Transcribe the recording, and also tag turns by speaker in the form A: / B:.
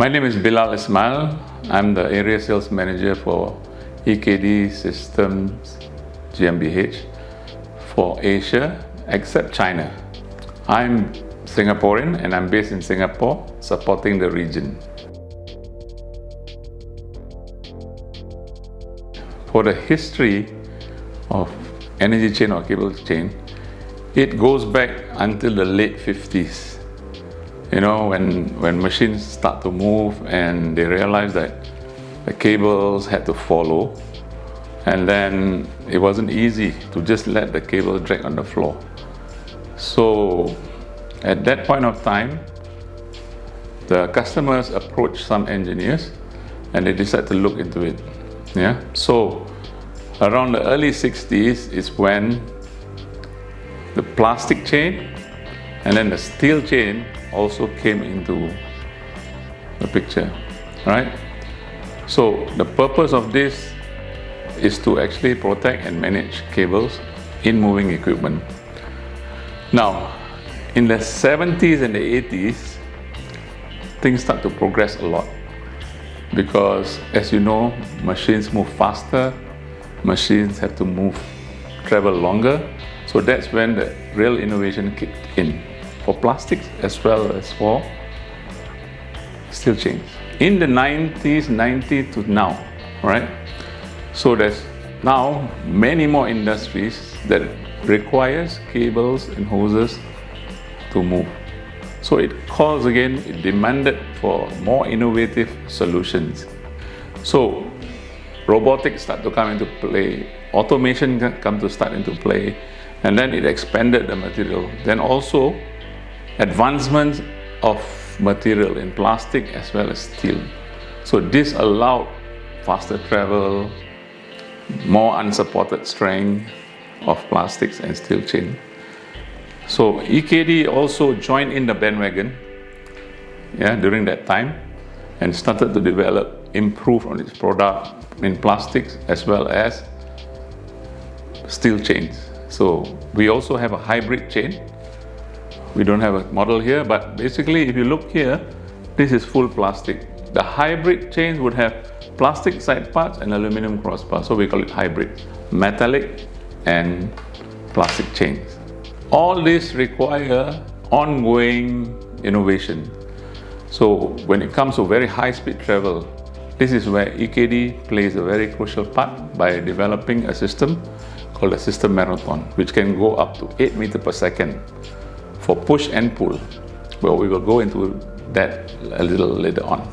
A: My name is Bilal Ismail. I'm the Area Sales Manager for EKD Systems GmbH for Asia, except China. I'm Singaporean and I'm based in Singapore, supporting the region. For the history of energy chain or cable chain, it goes back until the late 50s. You know, when machines start to move and they realize that the cables had to follow, and then it wasn't easy to just let the cable drag on the floor. So at that point of time, the customers approached some engineers and they decided to look into it. Yeah. So around the early 60s is when the plastic chain and then the steel chain also came into the picture, right? So the purpose of this is to actually protect and manage cables in moving equipment. Now, in the 70s and the 80s, things start to progress a lot because, as you know, machines move faster, machines have to travel longer. So that's when the real innovation kicked in for plastics as well as for steel chains. In the 90s, 90 to now, right? So there's now many more industries that requires cables and hoses to move. So it calls again, it demanded for more innovative solutions. So robotics start to come into play, automation come to start into play, and then it expanded the material. Then also advancements of material in plastic as well as steel. So this allowed faster travel, more unsupported strength of plastics and steel chain. So EKD also joined in the bandwagon, during that time, and started to improve on its product in plastics as well as steel chains. So we also have a hybrid chain. We don't have a model here, but basically if you look here, this is full plastic. The hybrid chains would have plastic side parts and aluminum cross parts, so we call it hybrid, metallic and plastic chains. All this require ongoing innovation. So when it comes to very high speed travel, this is where EKD plays a very crucial part by developing a system called a system marathon, which can go up to 8 meters per second for push and pull. Well, we will go into that a little later on.